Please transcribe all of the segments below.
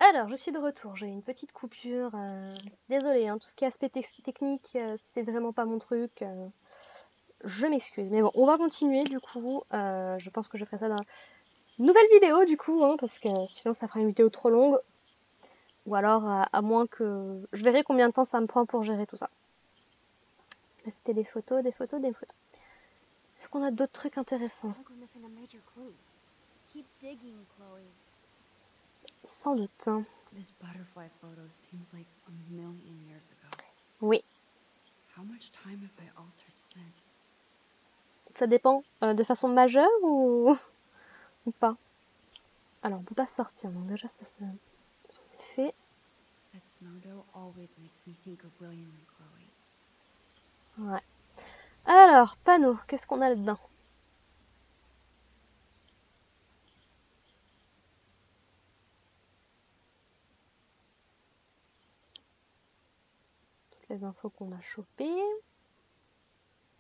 Alors, je suis de retour. J'ai une petite coupure. Désolée, hein, tout ce qui est aspect technique, c'est vraiment pas mon truc. Je m'excuse. Mais bon, on va continuer du coup. Je pense que je ferai ça dans une nouvelle vidéo du coup, hein, parce que sinon ça fera une vidéo trop longue. Ou alors, à moins que... Je verrai combien de temps ça me prend pour gérer tout ça. Là, c'était des photos, des photos, des photos. Est-ce qu'on a d'autres trucs intéressants? Sans doute. Hein. This butterfly photo seems like a million years ago. Oui. How much time have I altered since? Ça dépend de façon majeure ou pas. Alors, on peut pas sortir, donc déjà ça c'est fait. That snow dough always makes me think of William and Chloe. Ouais. Alors, panneau, qu'est-ce qu'on a là-dedans? Toutes les infos qu'on a chopées.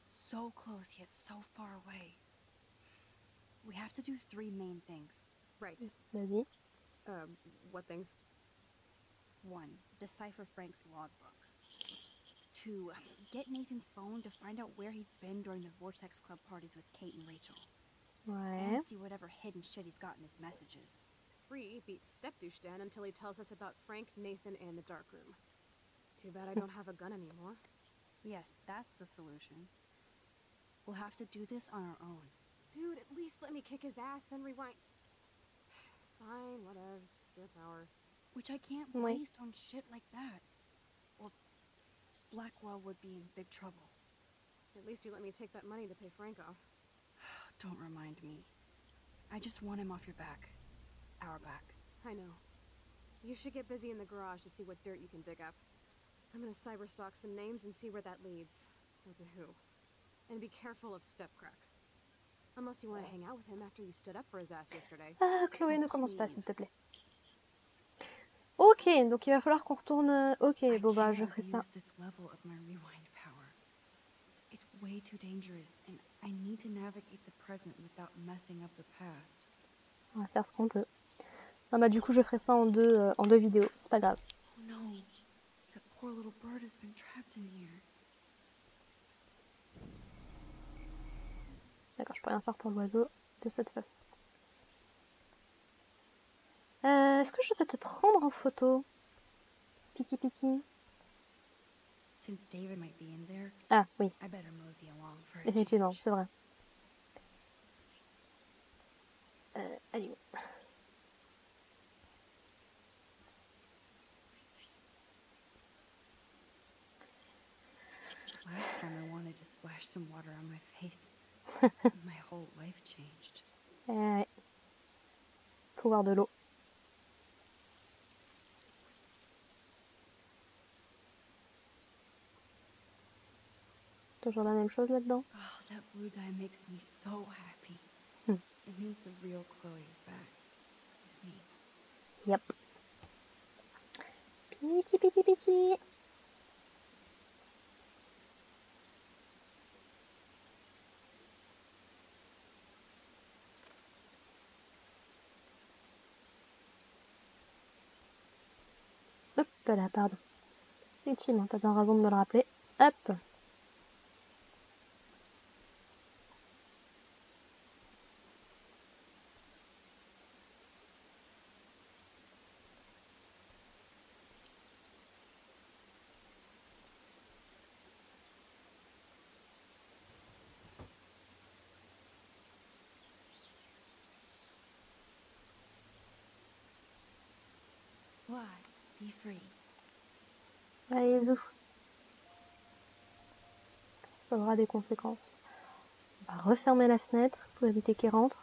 So close yet so far away. We have to do 3 main things. Right. Vas-y. What things? 1. Decipher Frank's logbook. 2. Get Nathan's phone to find out where he's been during the Vortex Club parties with Kate and Rachel. Ouais. And see whatever hidden shit he's got in his messages. 3 beats Stepdouche Dan until he tells us about Frank, Nathan, and the dark room. Too bad I don't have a gun anymore. Yes, that's the solution. We'll have to do this on our own. Dude, at least let me kick his ass, then rewind. Fine, whatevs. It's your power. Which I can't Ouais. waste on shit like that. Or Blackwell would be in big trouble. At least you let me take that money to pay Frank off. Don't remind me. I just want him off your back. Our back. I know. You should get busy in the garage to see what dirt you can dig up. I'm gonna cyberstalk some names and see where that leads. Or to who. And be careful of Stepcrack. Unless you want to hang out with him after you stood up for his ass yesterday. Ah, Chloé, Oh, ne commence pas, s'il please. te plaît. Ok, donc il va falloir qu'on retourne... Ok, I bon bah, je can't ferai ça. use this level of my rewind power. It's way too dangerous, and I need to navigate the present without messing up the past. On va faire ce qu'on peut. Non, bah du coup, je ferai ça en deux vidéos. C'est pas grave. Oh no, that poor little bird has been trapped in here. D'accord, je peux rien faire pour l'oiseau de cette façon. Est-ce que je peux te prendre en photo? Piki piki. Since David might be in there, Ah, oui, I better mosey along for a effectivement, change. c'est vrai. Allez. Last time I wanted to splash some water on my face. My whole life changed. Ouais. Pouvoir de l'eau. Toujours la même chose là-dedans. Oh, that blue dye makes me so happy. Hmm. It means the real Chloe is back with me. Yep. Piki piki piki. Hop là, pardon. Effectivement, t'as bien raison de me le rappeler. Hop. Fly, be free. Allez, zou. Ça aura des conséquences. On va refermer la fenêtre pour éviter qu'il rentre.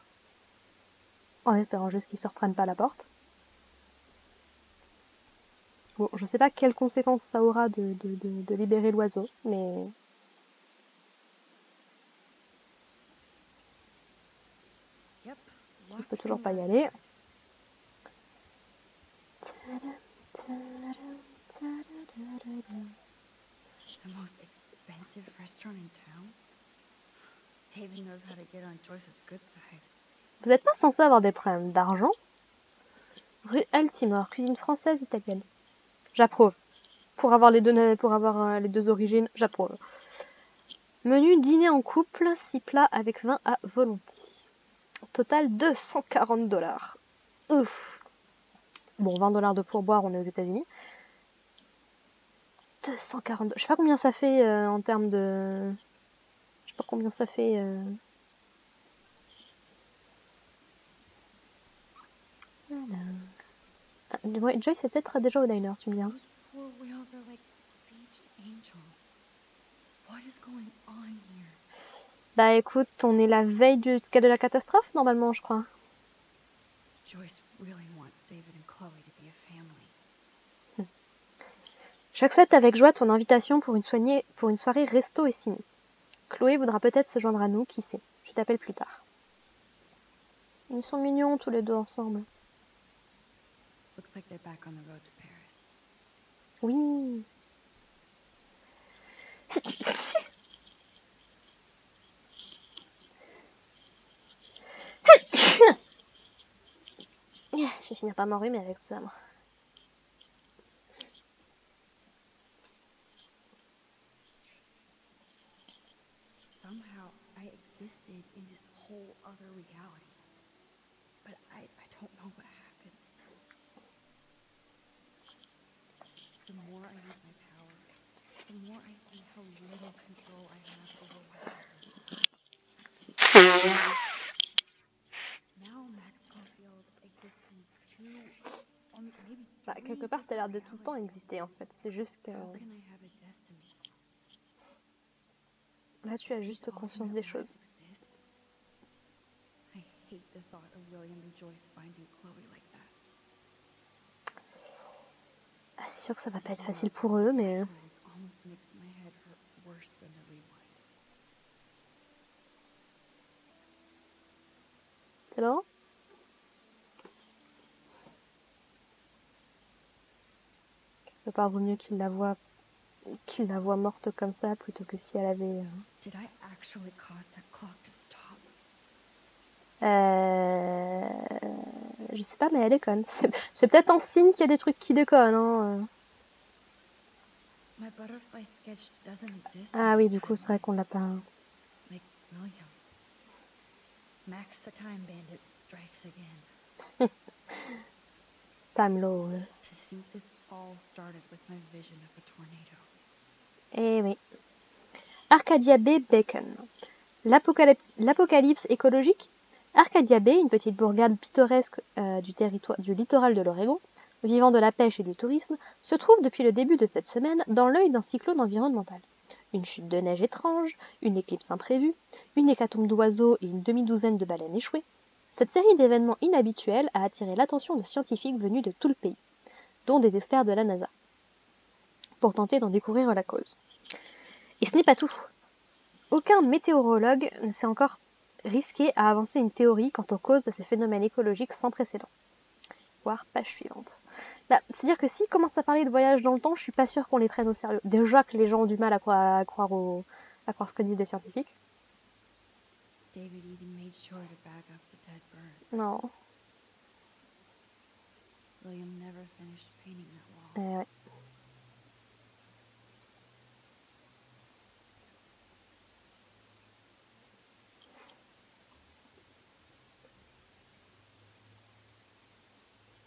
En espérant juste qu'il ne se reprenne pas à la porte. Bon, je sais pas quelles conséquences ça aura de libérer l'oiseau, mais... Yep, Je locked peux from toujours the pas y other aller. side. The most expensive restaurant in town? David knows how to get on Joyce's good side. Vous n'êtes pas censé avoir des problèmes d'argent? Rue Altimore, cuisine française italienne. J'approuve. Pour avoir les deux origines, j'approuve. Menu dîner en couple, 6 plats avec vin à volonté. Total $240. Ouf. Bon, $20 de pourboire, on est aux États-Unis. 240. Je sais pas combien ça fait en termes de. Je sais pas combien ça fait. Voilà. Ah, ouais, Joyce est peut-être déjà au diner, tu me dis. Those poor whales are like beached angels. What is going on here? Bah écoute, on est la veille de la catastrophe normalement, je crois. Joyce really wants David and Chloe to be a family. J'accepte avec joie ton invitation pour une soirée resto et ciné. Chloé voudra peut-être se joindre à nous, qui sait. Je t'appelle plus tard. Ils sont mignons tous les deux ensemble. Looks like they're back on the road to Paris. Oui. Je vais finir par m'enrhumer avec ça, moi. Somehow I existed in this whole other reality. But I don't know what happened. The more I use my power, the more I see how little control I have over what happens. Now Max Caulfield exists in two, or maybe Bah, three quelque part, t'as l'air de different tout le temps realities. exister en fait. C'est juste que How can I have a destiny? là, tu as If juste these conscience alternate des choses. lives exist, I hate the thought of William and Joyce finding Chloe like that. Ah, c'est sûr que ça va pas être Thinking facile about pour eux, both mais timelines almost makes my head hurt worse than the rewind. c'est bon. Quelque part, vaut mieux qu'il la voie morte comme ça plutôt que si elle avait. Did I actually cause that clock to stop? Je sais pas, mais elle déconne. C'est peut-être un signe qu'il y a des trucs qui déconnent. Hein. My butterfly sketch doesn't exist. Ah in oui, this du coup, c'est vrai timeline. qu'on l'a pas. Like William. Max the Time Bandit strikes again. Time Lord. To think this all started with my vision of a tornado. Eh oui. Arcadia Bay Bacon. L'apocalypse écologique. Arcadia Bay, une petite bourgade pittoresque du littoral de l'Oregon, vivant de la pêche et du tourisme, se trouve depuis le début de cette semaine dans l'œil d'un cyclone environnemental. Une chute de neige étrange, une éclipse imprévue, une hécatombe d'oiseaux et une demi-douzaine de baleines échouées. Cette série d'événements inhabituels a attiré l'attention de scientifiques venus de tout le pays, dont des experts de la NASA, pour tenter d'en découvrir la cause. Et ce n'est pas tout. Aucun météorologue ne s'est encore risqué à avancer une théorie quant aux causes de ces phénomènes écologiques sans précédent. Voir page suivante. Bah, c'est-à-dire que s'ils commencent à parler de voyage dans le temps, je suis pas sûre qu'on les prenne au sérieux. Déjà que les gens ont du mal à croire ce que disent les scientifiques. David even made sure to bag up the dead birds. Non. William never finished painting that wall. Ouais.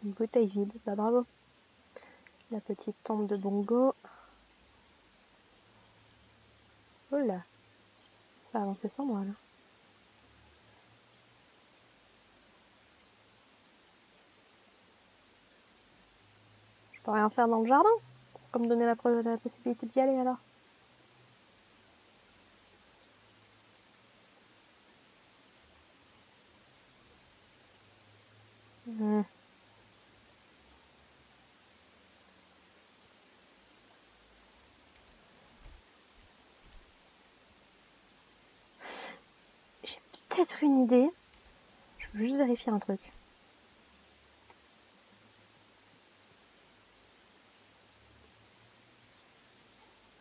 Une bouteille vide, bah bravo. La petite tombe de bongo. Oh là. Ça a avancé sans moi là. Je peux rien faire dans le jardin? Comme me donner la possibilité d'y aller alors. J'ai peut-être une idée. Je veux juste vérifier un truc.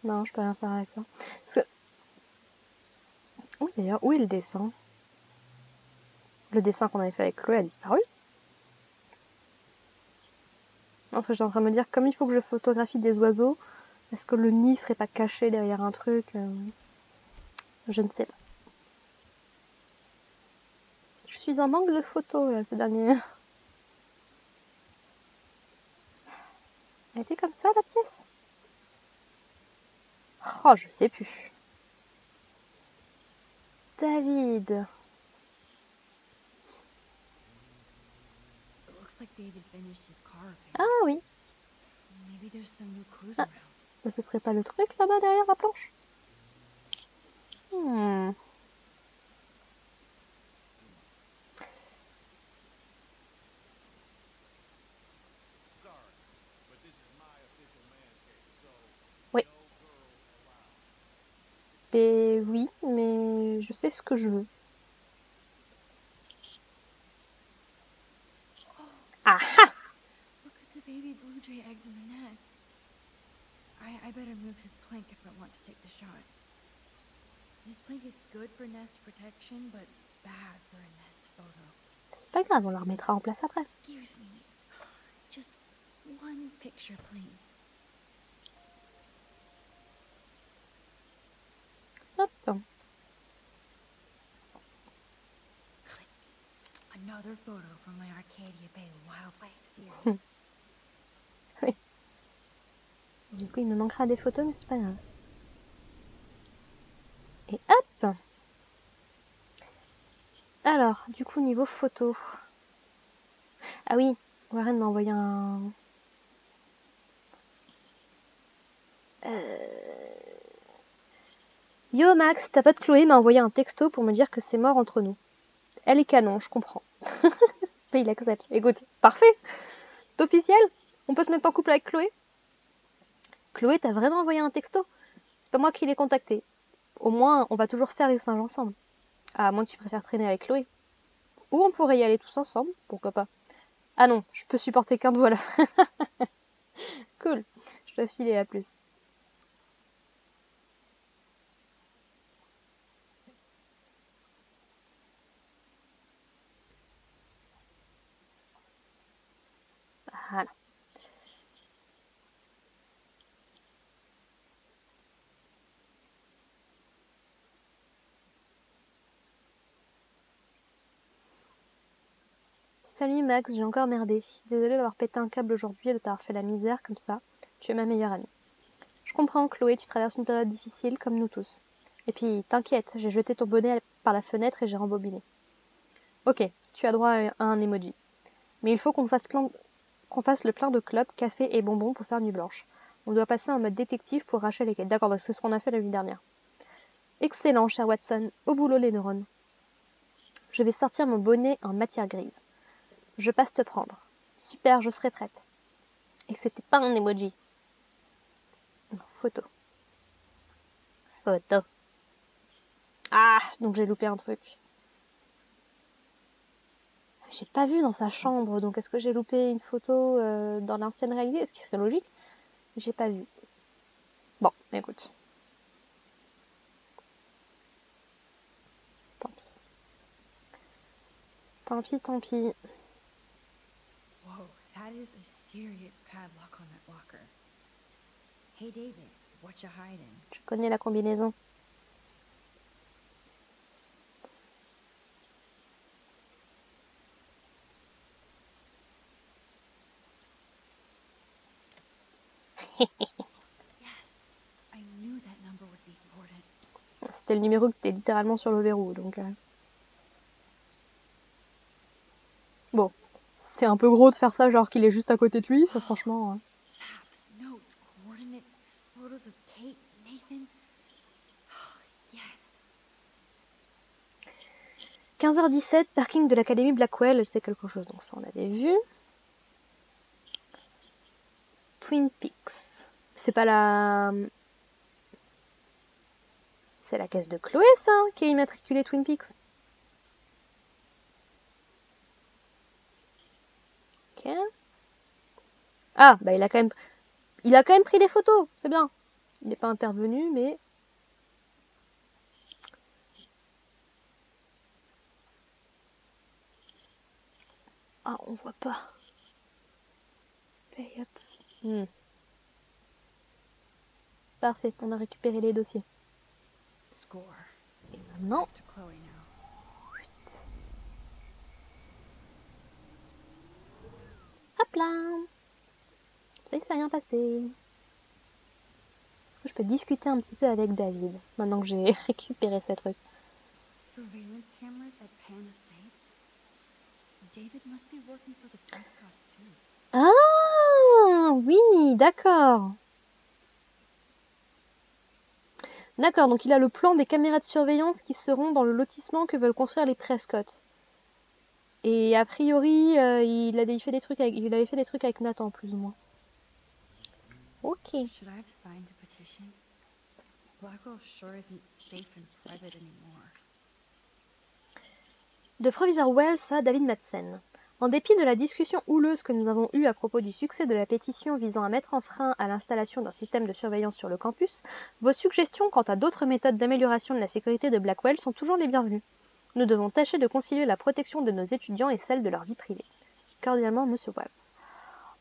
Non, je peux rien faire avec ça. Parce que... Oui, d'ailleurs, où est le dessin? Le dessin qu'on avait fait avec Chloé a disparu. Non, parce que j'étais en train de me dire, comme il faut que je photographie des oiseaux, est-ce que le nid serait pas caché derrière un truc je ne sais pas. Je suis en manque de photos là, ces derniers. Elle était comme ça la pièce? Oh, je sais plus. David. It looks like David finished his car Ah repairs. oui. Maybe there's some new clues Ah. around. Mais ce serait pas le truc là-bas derrière la planche? Hmm. Oui. Et oui, mais je fais ce que je veux. Ah ah! Look at the baby blue jay eggs in the nest. I better move his plank if I want to take the shot. This plank is good for nest protection, but bad for a nest photo. C'est pas grave, on la remettra en place après. Excuse me. Just one picture, please. Hop. Click. Another photo from my Arcadia Bay wildlife series. Oui. Du coup, il me manquera des photos, mais c'est pas grave. Et hop! Alors, du coup, niveau photo. Ah oui, Warren m'a envoyé un... Yo Max, ta pote Chloé m'a envoyé un texto pour me dire que c'est mort entre nous. Elle est canon, je comprends. Mais il accepte. Écoute, parfait! C'est officiel? On peut se mettre en couple avec Chloé? Chloé, t'as vraiment envoyé un texto? C'est pas moi qui l'ai contacté. Au moins, on va toujours faire les singes ensemble. À moins que tu préfères traîner avec Chloé. Ou on pourrait y aller tous ensemble, pourquoi pas. Ah non, je peux supporter qu'un de vous à la fin. Cool, je dois filer, à plus. Voilà. Salut Max, j'ai encore merdé. Désolée d'avoir pété un câble aujourd'hui et de t'avoir fait la misère comme ça. Tu es ma meilleure amie. Je comprends, Chloé, tu traverses une période difficile comme nous tous. Et puis, t'inquiète, j'ai jeté ton bonnet par la fenêtre et j'ai rembobiné. Ok, tu as droit à un emoji. Mais il faut qu'on fasse le plein de clopes, café et bonbons pour faire nuit blanche. On doit passer en mode détective pour racher les quêtes. D'accord, c'est ce qu'on a fait la nuit dernière. Excellent, cher Watson. Au boulot, les neurones. Je vais sortir mon bonnet en matière grise. Je passe te prendre. Super, je serai prête. Et c'était pas un emoji. Non, photo. Photo. Ah, donc j'ai loupé un truc. J'ai pas vu dans sa chambre, donc est-ce que j'ai loupé une photo dans l'ancienne réalité? Ce qui serait logique. J'ai pas vu. Bon, écoute. Tant pis. Tant pis, tant pis. Whoa, that is a serious padlock on that locker. Hey David, what you hiding? Je connais la combinaison. Yes, I knew that number would be important. C'était le numéro qui était littéralement sur le verrou, donc... Bon. C'est un peu gros de faire ça, genre qu'il est juste à côté de lui, ça franchement... Maps, notes, coordinates, photos of Kate, Nathan. Yes. 15h17, parking de l'académie Blackwell, c'est quelque chose, donc ça on avait vu. Twin Peaks. C'est pas la... C'est la caisse de Chloé, ça, qui est immatriculée Twin Peaks. Ok. Ah, bah il a quand même pris des photos, c'est bien. Il n'est pas intervenu, mais... Ah, on voit pas. Paye up. Parfait, on a récupéré les dossiers. Score. Et maintenant, Back to Chloe now. hop là. Ça y est, ça n'a rien passé. Est-ce que je peux discuter un petit peu avec David, maintenant que j'ai récupéré ces trucs? Surveillance cameras at Pan Estates? David must be working for the Prescotts too. Ah oui, d'accord. D'accord, donc il a le plan des caméras de surveillance qui seront dans le lotissement que veulent construire les Prescott. Et a priori, il avait fait des trucs avec Nathan, plus ou moins. Ok. Should I have signed the petition? Blackwell sure isn't safe and private anymore. De Provisor Wells à David Madsen. En dépit de la discussion houleuse que nous avons eue à propos du succès de la pétition visant à mettre un frein à l'installation d'un système de surveillance sur le campus, vos suggestions quant à d'autres méthodes d'amélioration de la sécurité de Blackwell sont toujours les bienvenues. Nous devons tâcher de concilier la protection de nos étudiants et celle de leur vie privée. Cordialement, Monsieur Wells.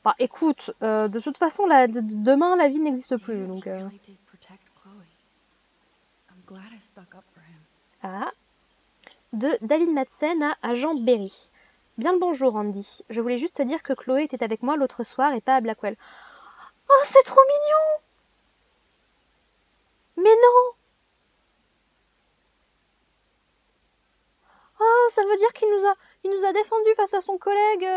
Bah écoute, de toute façon, demain la vie n'existe plus, David donc... really did protect Chloe. I'm glad I stuck up for him. Ah. De David Madsen à Agent Berry. Bien le bonjour, Andy. Je voulais juste te dire que Chloé était avec moi l'autre soir et pas à Blackwell. Oh, c'est trop mignon! Mais non! Oh, ça veut dire il nous a défendu face à son collègue.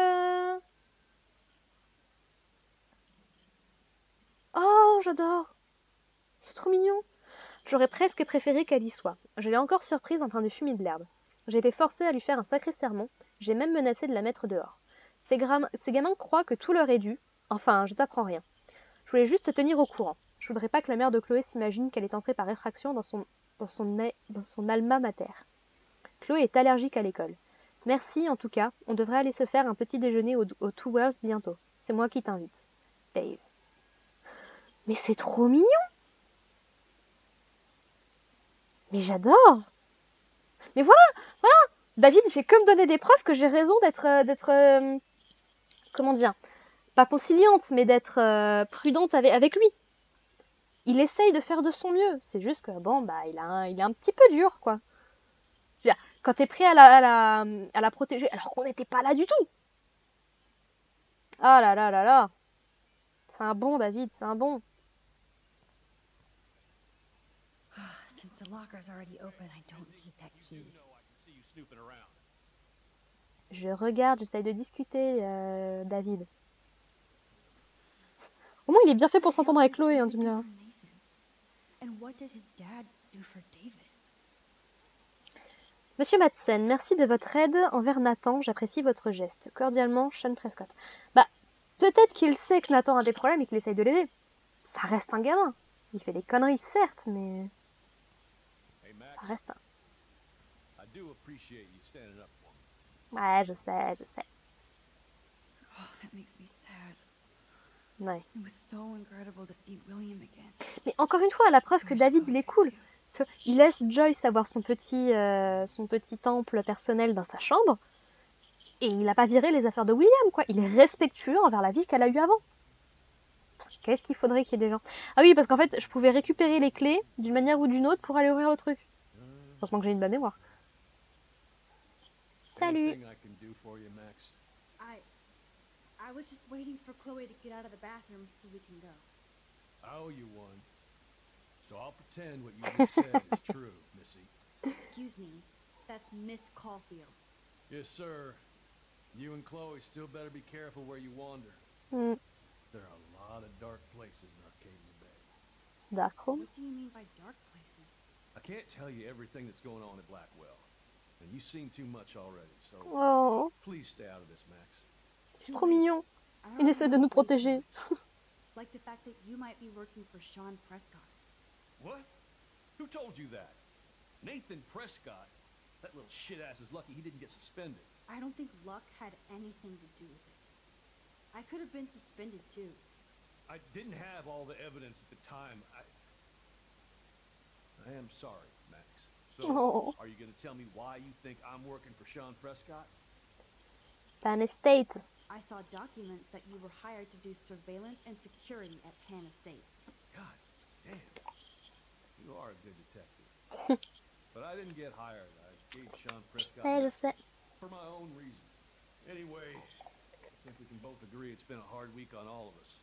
Oh, j'adore. C'est trop mignon. J'aurais presque préféré qu'elle y soit. Je l'ai encore surprise en train de fumer de l'herbe. J'ai été forcée à lui faire un sacré sermon. J'ai même menacé de la mettre dehors. Ces gamins croient que tout leur est dû. Enfin, je t'apprends rien. Je voulais juste te tenir au courant. Je voudrais pas que la mère de Chloé s'imagine qu'elle est entrée par effraction dans son alma mater. Chloé est allergique à l'école. Merci en tout cas, on devrait aller se faire un petit déjeuner au Two Worlds bientôt. C'est moi qui t'invite. Dave. Mais c'est trop mignon! Mais j'adore! Mais voilà! Voilà! David, il fait que me donner des preuves que j'ai raison d'être comment dire? Pas conciliante, mais d'être prudente avec lui. Il essaye de faire de son mieux. C'est juste que, bon, bah, il est un petit peu dur, quoi. Je veux dire, quand t'es prêt à la protéger, alors qu'on n'était pas là du tout. Ah là là là là. C'est un bon, David, c'est un bon. Since the locker's already open, I don't need that key. Je regarde, j'essaye de discuter, David. Au moins, il est bien fait pour s'entendre avec Chloé, hein, tu me diras. And what did his dad do for David? Monsieur Madsen, merci de votre aide envers Nathan. J'apprécie votre geste. Cordialement, Sean Prescott. Bah, peut-être qu'il sait que Nathan a des problèmes et qu'il essaye de l'aider. Ça reste un gamin. Il fait des conneries, certes, mais... ça reste un... Ouais, je sais, je sais. Oh, that makes me sad. Ouais. It was so incredible to see William again. Mais encore une fois, la preuve que David, il est cool. Il laisse Joyce avoir son petit temple personnel dans sa chambre. Et il n'a pas viré les affaires de William, quoi. Il est respectueux envers la vie qu'elle a eue avant. Qu'est-ce qu'il faudrait qu'il y ait des gens... Ah oui, parce qu'en fait, je pouvais récupérer les clés d'une manière ou d'une autre pour aller ouvrir le truc. Heureusement que j'ai une bonne mémoire. Salut. I was just waiting for Chloe to get out of the bathroom so we can go. I owe you one. So I'll pretend what you just said is true, Missy. Excuse me, that's Miss Caulfield. Yes, sir. You and Chloe still better be careful where you wander. There are a lot of dark places in Arcadia Bay. Dark room? What do you mean by dark places? I can't tell you everything that's going on at Blackwell. And you've seen too much already, so Oh, please stay out of this, Max. trop mignon. Il essaie de nous protéger. Like the fact that you might be working for Sean Prescott. What? Who told you that? Nathan Prescott? That little shit-ass is lucky he didn't get suspended. I don't think luck had anything to do with it. I could have been suspended too. I didn't have all the evidence at the time. I am sorry, Max. So, are you going to tell me why you think I'm working for Sean Prescott? Pan Estate. I saw documents that you were hired to do surveillance and security at Pan Estates. God damn. You are a good detective. But I didn't get hired. I gave Sean Prescott Je sais. for my own reasons. Anyway, I think we can both agree it's been a hard week on all of us.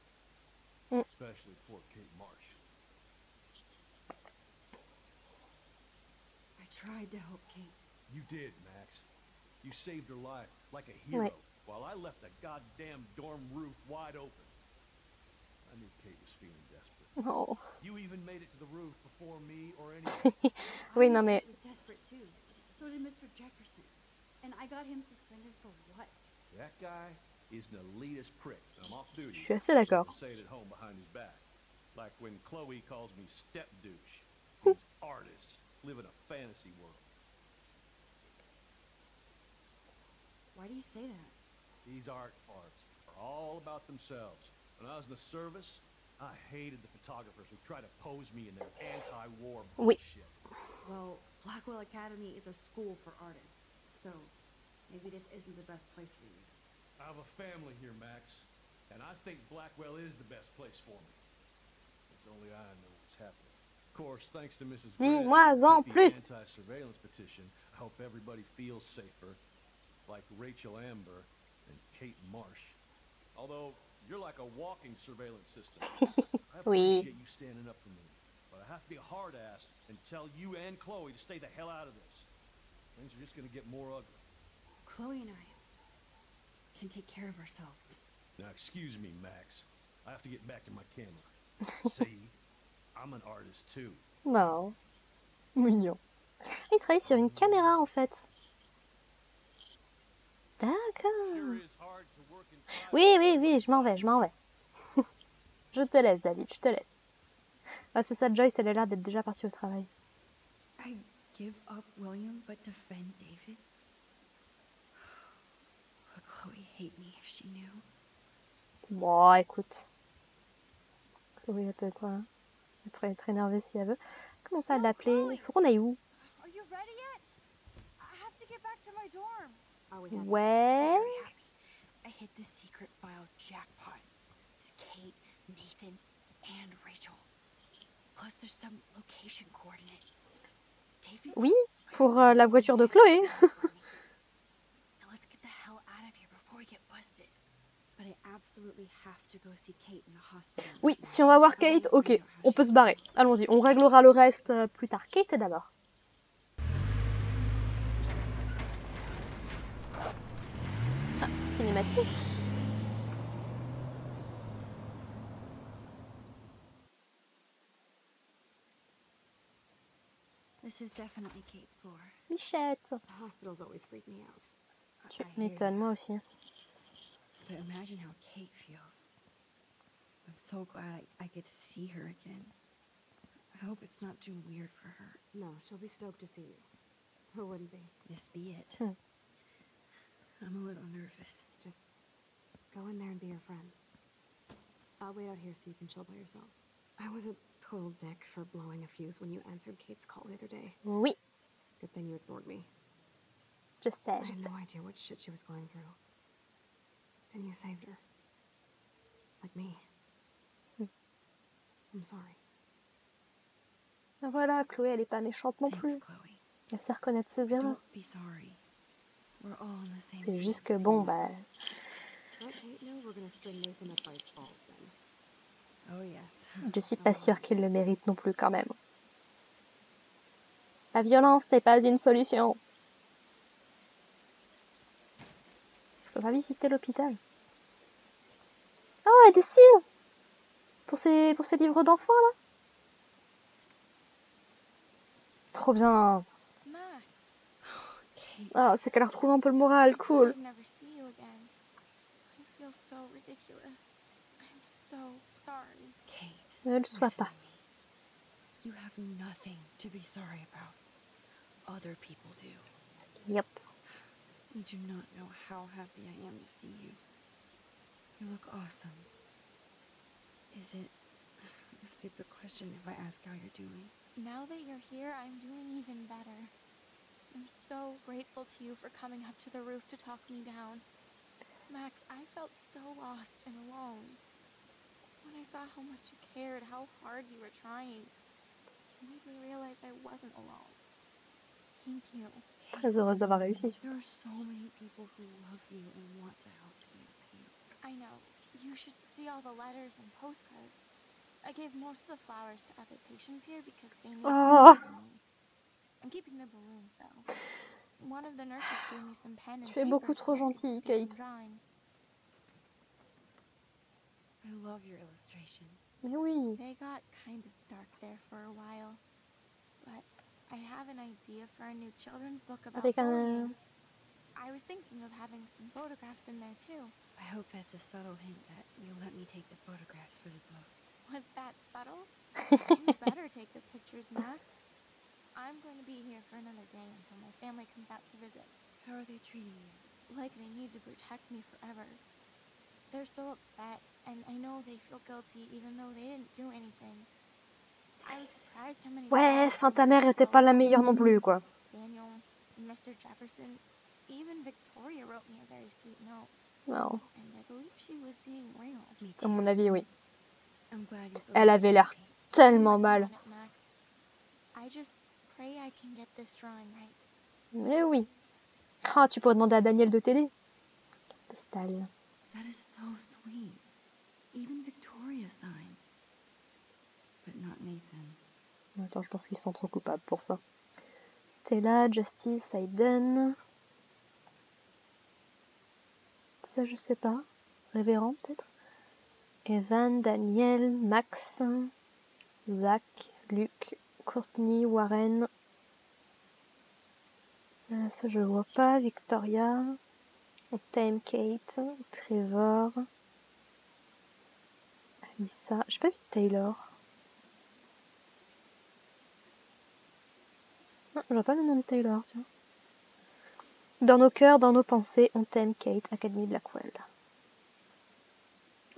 Especially poor Kate Marsh. I tried to help Kate. You did, Max. You saved her life like a hero, Ouais. while I left the goddamn dorm roof wide open. I knew Kate was feeling desperate. Oh. You even made it to the roof before me or anyone. Oui, I non knew mais Kate was desperate too. So did Mr. Jefferson. And I got him suspended for what? That guy is an elitist prick. I'm off duty. je suis assez d'accord. So say it at home behind his back. Like when Chloe calls me step douche. These artists live in a fantasy world. Why do you say that? These art farts are all about themselves. When I was in the service, I hated the photographers who try to pose me in their anti-war Oui. bullshit. Well, Blackwell Academy is a school for artists. So maybe this isn't the best place for you. I have a family here, Max. And I think Blackwell is the best place for me. Since only I know what's happening. Of course, thanks to Mrs. Grant Dis-moi and en the plus. anti-surveillance petition, I hope everybody feels safer. Like Rachel Amber and Kate Marsh. Although, you're like a walking surveillance system. I Oui. appreciate you standing up for me. But I have to be a hard ass and tell you and Chloe to stay the hell out of this. Things are just gonna get more ugly. Chloe and I can take care of ourselves. Now excuse me, Max. I have to get back to my camera. See? I'm an artist too. Non. Mignon. Il travaille sur une caméra en fait. D'accord. Sure is hard to work in private Oui, with oui, oui, somebody je m'en vais, watching. je m'en vais. Je te laisse, David, je te laisse. Ah, c'est ça, Joyce, elle a l'air d'être déjà partie au travail. I give up William but defend David? Would Chloe hate me if she knew? Bon, écoute. Chloé, elle peut être énervée si elle veut. Comment ça, No, l'appeler? Chloé! Faut qu'on aille où? Are you ready yet? I have to get back to my dorm. Are we happy? Ouais. Very happy. I hit the secret file jackpot. It's Kate, Nathan, and Rachel. Plus there's some location coordinates. David Oui, was pour like la voiture de one Chloé. man surveillance army. Now let's get the hell out of here before we get busted. But I absolutely have to go see Kate in the hospital. Oui, right now. si on va voir I wanna Kate, find ok, out how on peut she's se barrer. doing. Allons-y, on réglera le reste plus tard. Kate d'abord. Ah, cinématique. This is definitely Kate's floor. Michette. The hospitals always freak me out. Tu I hear m'étonnes, ya. moi aussi. But imagine how Kate feels. I'm so glad I get to see her again. I hope it's not too weird for her. No, she'll be stoked to see you. Who wouldn't be? This be it. Hmm. I'm a little nervous. Just go in there and be your friend. I'll wait out here so you can chill by yourselves. I was a total dick for blowing a fuse when you answered Kate's call the other day. Oui, Good thing you ignored me. je sais, I je had sais. no idea what shit she was going through. And you saved her. Like me. Hmm. I'm sorry. Voilà, Chloé, elle est pas méchante non Thanks, plus. Chloe. Elle sait reconnaître ses erreurs. Don't be sorry. We're all on the same C'est team. juste que bon, bah, Let Kate know we're gonna string Nathan up by his balls then. Oh yes. je suis pas sûre qu'il le mérite non plus quand même. La violence n'est pas une solution. Je peux pas visiter l'hôpital. Oh, elle dessine pour ses livres d'enfants là. Trop bien. Max. Kate. Ah, c'est qu'elle retrouve un peu le moral, cool. I'd never see you again. I feel so ridiculous. I'm so sorry. Kate. Ne le sois Listen pas. to me. You have nothing to be sorry about. Other people do. Yep. You do not know how happy I am to see you. You look awesome. Is it a stupid question if I ask how you're doing? Now that you're here, I'm doing even better. I'm so grateful to you for coming up to the roof to talk me down. Max, I felt so lost and alone. When I saw how much you cared, how hard you were trying, it made me realize I wasn't alone. Thank you. Très heureuse d'avoir réussi. There are so many people who love you and want to help you, Kate. I know. You should see all the letters and postcards. I gave most of the flowers to other patients here because they made Oh. them for me. I'm keeping the balloons though. One of the nurses gave me some pen and Tu es paper beaucoup trop so I could gentille, do some Kate. drawings. I love your illustrations. Mais oui. They got kind of dark there for a while, but I have an idea for a new children's book about Avec bullying. un... I was thinking of having some photographs in there too. I hope that's a subtle hint that you'll let me take the photographs for the book. Was that subtle? You better take the pictures, Max. I'm going to be here for another day until my family comes out to visit. How are they treating you? Like they need to protect me forever. They're so upset, and I know they feel guilty even though they didn't do anything. I was surprised how many Ouais, staff enfin ta mère était pas la meilleure non plus, quoi. Daniel, Mr. Jefferson, even Victoria wrote me a very sweet note. Non, And I believe she was being real. Me à too. mon avis, oui. I'm glad you Elle avait l'air Kate. I'm tellement working mal. on it, Max. I just pray I can get this drawing right. Mais oui. Ah, tu pourrais demander à Daniel de t'aider. Postal. That is so sweet. Even Victoria signed. But not Nathan. Attends, je pense qu'ils sont trop coupables pour ça. Stella, Justice, Aiden. Ça, je sais pas. Révérend, peut-être. Evan, Daniel, Max, Zach, Luke, Courtney, Warren. Ça, je vois pas. Victoria. Time, Kate, Trevor. Alissa. J'ai pas vu Taylor. Non, je vois pas le nom de Taylor, tiens. Dans nos cœurs, dans nos pensées, on t'aime, Kate, Académie Blackwell.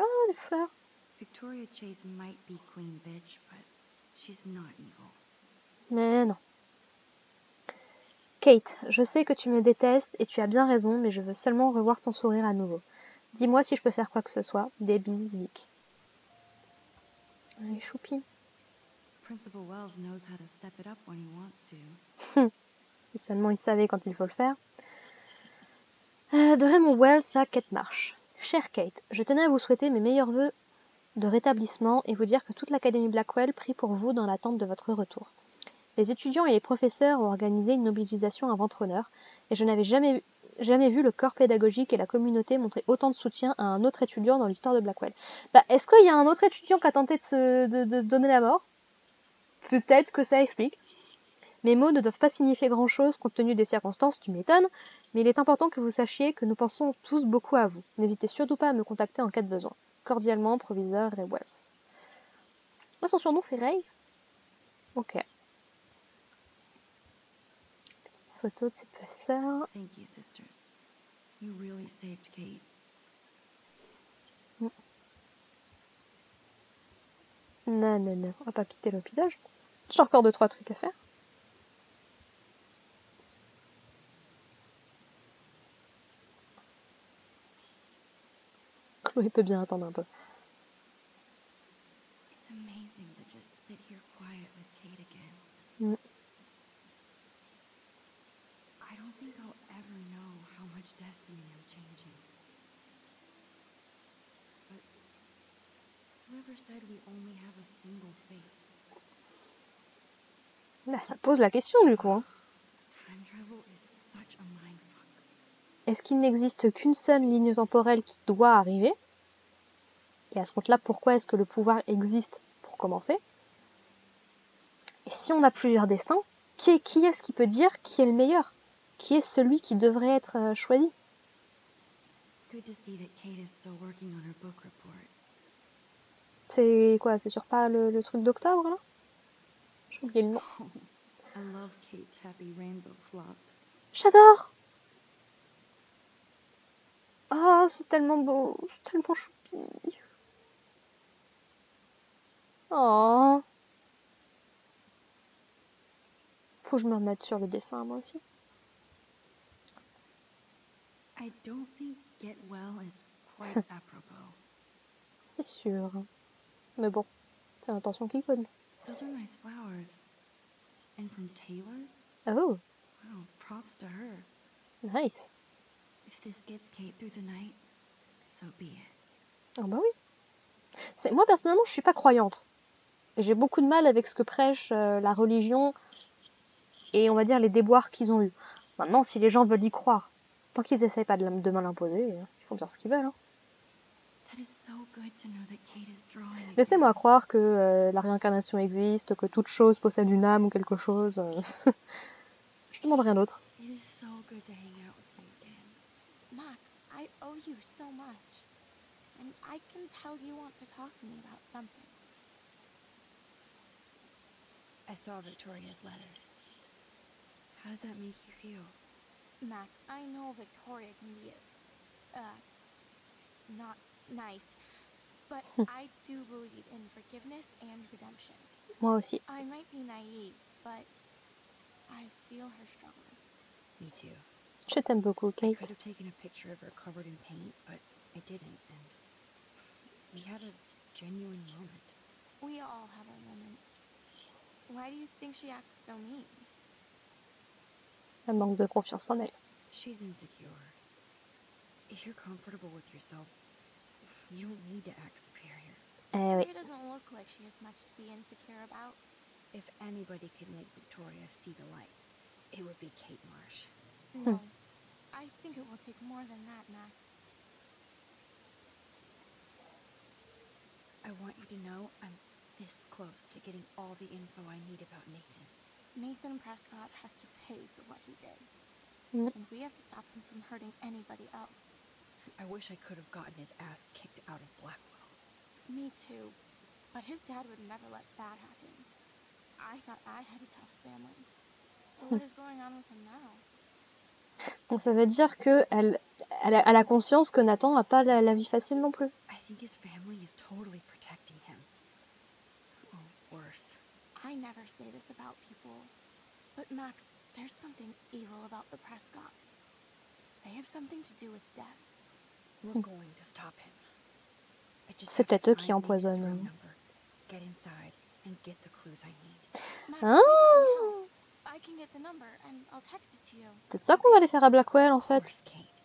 Oh, les fleurs. Victoria Chase might be Queen Bitch, but she's not evil. Mais non. Kate, je sais que tu me détestes et tu as bien raison, mais je veux seulement revoir ton sourire à nouveau. Dis-moi si je peux faire quoi que ce soit. Des bises, Vic. Allez, choupi. Principal Wells knows how to step it up when he wants to. Si seulement il savait quand il faut le faire. De Raymond Wells à Kate Marsh. Chère Kate, je tenais à vous souhaiter mes meilleurs vœux de rétablissement et vous dire que toute l'Académie Blackwell prie pour vous dans l'attente de votre retour. Les étudiants et les professeurs ont organisé une mobilisation à votre honneur et je n'avais jamais vu le corps pédagogique et la communauté montrer autant de soutien à un autre étudiant dans l'histoire de Blackwell. Bah, est-ce qu'il y a un autre étudiant qui a tenté de donner la mort? Peut-être que ça explique. Mes mots ne doivent pas signifier grand-chose compte tenu des circonstances, tu m'étonnes, mais il est important que vous sachiez que nous pensons tous beaucoup à vous. N'hésitez surtout pas à me contacter en cas de besoin. Cordialement, proviseur Ray Wells. Moi, son surnom, c'est Ray. Ok. Petite photo de ses professeurs. Thank you, sisters. You really saved Kate. Non, non, non, on va pas quitter l'hôpital. J'ai encore 2-3 trucs à faire. Chloé peut bien attendre un peu. It's amazing to just sit here quiet with Kate again. Mm. I don't think I'll ever know how much destiny I'm changing. But whoever said we only have a single fate? Là, ça pose la question du coup. Hein. Time travel is such a mindfuck. Est-ce qu'il n'existe qu'une seule ligne temporelle qui doit arriver? Et à ce compte-là, pourquoi est-ce que le pouvoir existe pour commencer? Et si on a plusieurs destins, qui est-ce qui peut dire qui est le meilleur? Qui est celui qui devrait être choisi? Good to see that Kate is still working on her book report. C'est quoi? C'est sur pas le truc d'octobre là? J'ai oublié le nom. Oh, I love Kate's happy rainbow flop. J'adore! Oh, c'est tellement beau, c'est tellement choupi. Oh. Faut que je me remette sur le dessin moi aussi. I I don't think get well is quite apropos. C'est sûr. Mais bon, c'est l'intention qui compte. Those are nice flowers. And from Taylor? Oh, Wow, props to her. nice. If this gets Kate through the night, so be it. Ah bah oui. Moi personnellement, je suis pas croyante. J'ai beaucoup de mal avec ce que prêche la religion et on va dire les déboires qu'ils ont eus. Maintenant, si les gens veulent y croire, tant qu'ils essayent pas de me l'imposer, ils font bien ce qu'ils veulent. Hein. That is so good to know that Kate is drawing Laissez-moi again. croire que la réincarnation existe, que toute chose possède une âme ou quelque chose. Je demande rien d'autre. It is so good to hang out with you again. Max, I owe you so much. And I can tell you want to talk to me about something. I saw Victoria's letter. How does that make you feel? Max, I know Victoria can be not nice, but I do believe in forgiveness and redemption. Moi aussi. I might be naive, but I feel her struggle. Me too. Je t'aime beaucoup, I Kate. could have taken a picture of her covered in paint, but I didn't, and we had a genuine moment. We all have our moments. Why do you think she acts so mean? Elle manque de confiance en elle. She's insecure. If you're comfortable with yourself, you don't need to act superior. Eh oui. Victoria doesn't look like she has much to be insecure about. If anybody could make Victoria see the light, it would be Kate Marsh. No. I think it will take more than that, Max. I want you to know I'm this close to getting all the info I need about Nathan. Nathan Prescott has to pay for what he did. Mm. And we have to stop him from hurting anybody else. I wish I could have gotten his ass kicked out of Blackwell. Me too. But his dad would never let that happen. I thought I had a tough family. So what is going on with him now? Donc ça veut dire que elle a conscience que Nathan n'a pas la vie facile non plus. I think his family is totally protecting him. Or worse. I never say this about people. But Max, there's something evil about the Prescotts. They have something to do with death. We're going to stop him. I just C'est have to peut-être eux find qui Nathan's empoisonnent. room number, get inside, and get the clues I need. Max, Ah, please let me help. I can get the number and I'll text it to you. c'est ça qu'on va aller faire à Blackwell en Of fait. course, Kate.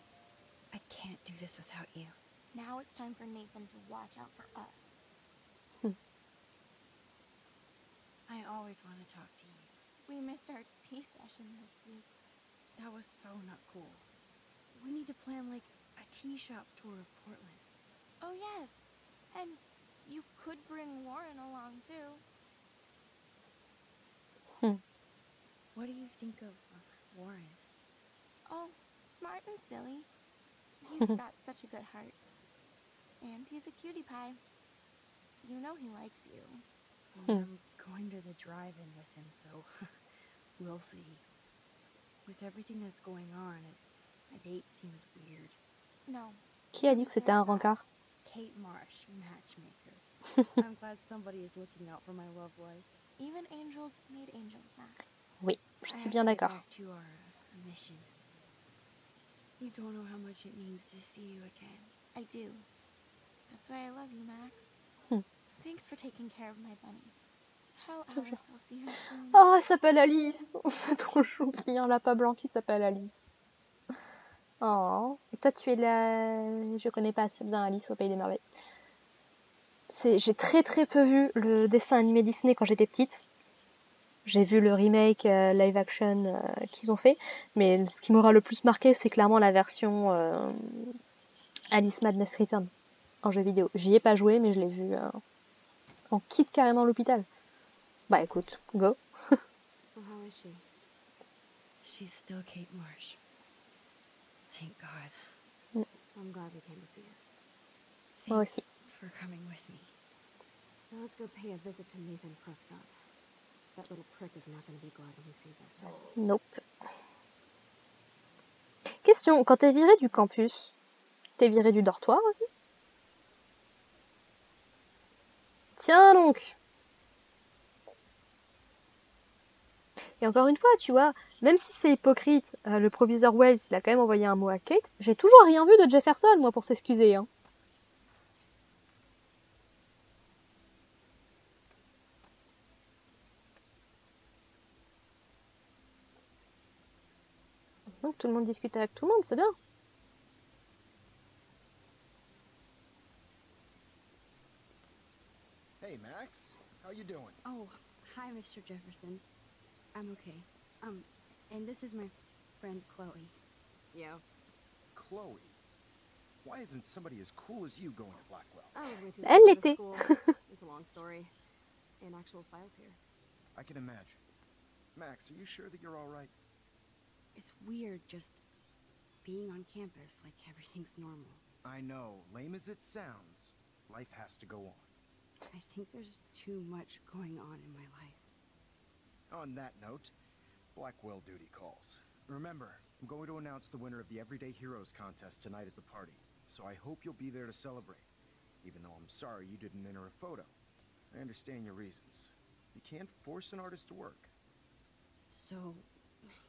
I can't do this without you. Now it's time for Nathan to watch out for us. I always want to talk to you. We missed our tea session this week. That was so not cool. We need to plan like a tea shop tour of Portland. Oh yes, and you could bring Warren along too. What do you think of Warren? Oh, smart and silly. He's got such a good heart. And he's a cutie pie. You know he likes you. Well, I'm going to the drive-in with him, so we'll see. With everything that's going on, a date seems weird. No. Qui a dit que c'était un rencard? Kate Marsh, matchmaker. I'm glad somebody is looking out for my love life. Even angels need angels, Max. Oui, je I suis have bien to get d'accord. back to our mission. You don't know how much it means to see you again. I do. That's why I love you, Max. Thanks for taking care of my bunny. Tell Alice I'll see her soon. Oh, elle s'appelle Alice. C'est trop chou qu'il y ait un lapin blanc qui s'appelle Alice. Oh. Et toi, tu es la... Je connais pas assez bien Alice au Pays des Merveilles. J'ai très très peu vu le dessin animé Disney quand j'étais petite. J'ai vu le remake live action qu'ils ont fait. Mais ce qui m'aura le plus marqué, c'est clairement la version Alice Madness Return en jeu vidéo. J'y ai pas joué, mais je l'ai vu en quitte carrément l'hôpital. Bah écoute, go. Well, how is she? She's still Kate Marsh. Thank God. I'm glad we came to see her. Moi Thanks aussi. for coming with me. Now let's go pay a visit to Nathan Prescott. That little prick is not going to be glad when he sees us. Nope. Question, quand t'es viré du campus, t'es viré du dortoir aussi? Tiens donc! Et encore une fois, tu vois, même si c'est hypocrite, le proviseur Wells, il a quand même envoyé un mot à Kate. J'ai toujours rien vu de Jefferson, moi, pour s'excuser. Hein. Donc tout le monde discute avec tout le monde, c'est bien. Hey, Max. How you doing? Oh, hi, Mr. Jefferson. I'm okay. And this is my friend Chloe. Yeah. Chloe. Why isn't somebody as cool as you going to Blackwell? I was way too Elle cool for this l'était. school. It's a long story. And actual files here. I can imagine. Max, are you sure that you're all right? It's weird just being on campus like everything's normal. I know, lame as it sounds, life has to go on. I think there's too much going on in my life. On that note, Blackwell duty calls. Remember, I'm going to announce the winner of the Everyday Heroes contest tonight at the party, so I hope you'll be there to celebrate, even though I'm sorry you didn't enter a photo. I understand your reasons. You can't force an artist to work. So,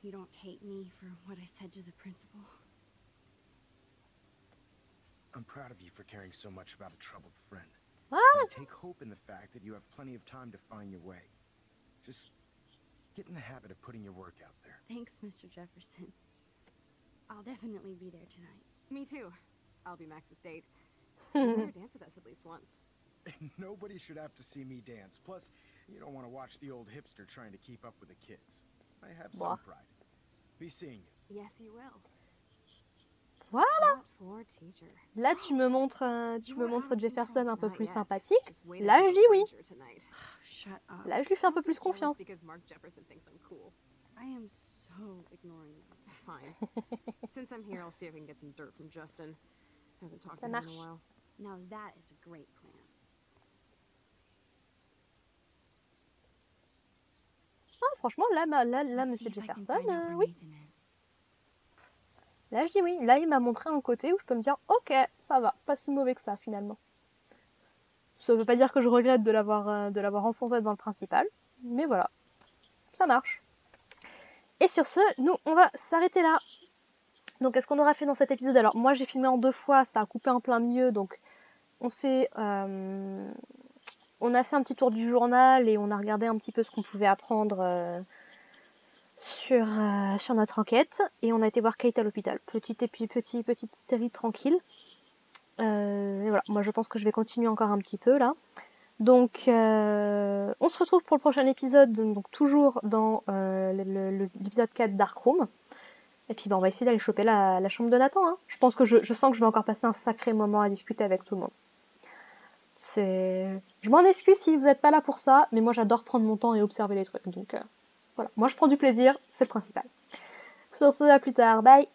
you don't hate me for what I said to the principal? I'm proud of you for caring so much about a troubled friend. Voilà. And I take hope in the fact that you have plenty of time to find your way. Just get in the habit of putting your work out there. Thanks, Mr. Jefferson. I'll definitely be there tonight. Me too. I'll be Max's date. You better dance with us at least once. Nobody should have to see me dance. Plus, you don't want to watch the old hipster trying to keep up with the kids. I have some Bah. pride. Be seeing you. Yes, you will. Voilà. Hot for teacher. Là, tu me montres You are out of Jefferson un peu control. plus Not yet. sympathique. Just wait Là, until je dis the oui. Ranger tonight. Shut up. Là, je lui fais un peu Don't plus get jealous confiance. because Mark Jefferson thinks I'm cool. I am so ignoring you. Fine. Since I'm here, I'll see if I can get some dirt from Justin. Haven't talked Ça to him in marche. a while. Now that is a great plan. Ah, franchement, là, Let's Monsieur see if I can Jefferson, find out where oui. Nathan is. Là, je dis oui. Là, il m'a montré un côté où je peux me dire, ok, ça va, pas si mauvais que ça, finalement. Ça veut pas dire que je regrette de l'avoir enfoncé dans le principal, mais voilà, ça marche. Et sur ce, nous, on va s'arrêter là. Donc, qu'est-ce qu'on aura fait dans cet épisode? Alors, moi, j'ai filmé en 2 fois, ça a coupé en plein milieu, donc on a fait un petit tour du journal et on a regardé un petit peu ce qu'on pouvait apprendre sur notre enquête. Et on a été voir Kate à l'hôpital. Petite série tranquille. Et voilà, moi je pense que je vais continuer encore un petit peu là. Donc, on se retrouve pour le prochain épisode, donc toujours dans l'épisode 4 Darkroom. Et puis on va essayer d'aller choper la chambre de Nathan. Hein. Je pense que je sens que je vais encore passer un sacré moment à discuter avec tout le monde. Je m'en excuse si vous n'êtes pas là pour ça, mais moi j'adore prendre mon temps et observer les trucs. Donc voilà, moi je prends du plaisir, c'est le principal. Sur ce, à plus tard, bye!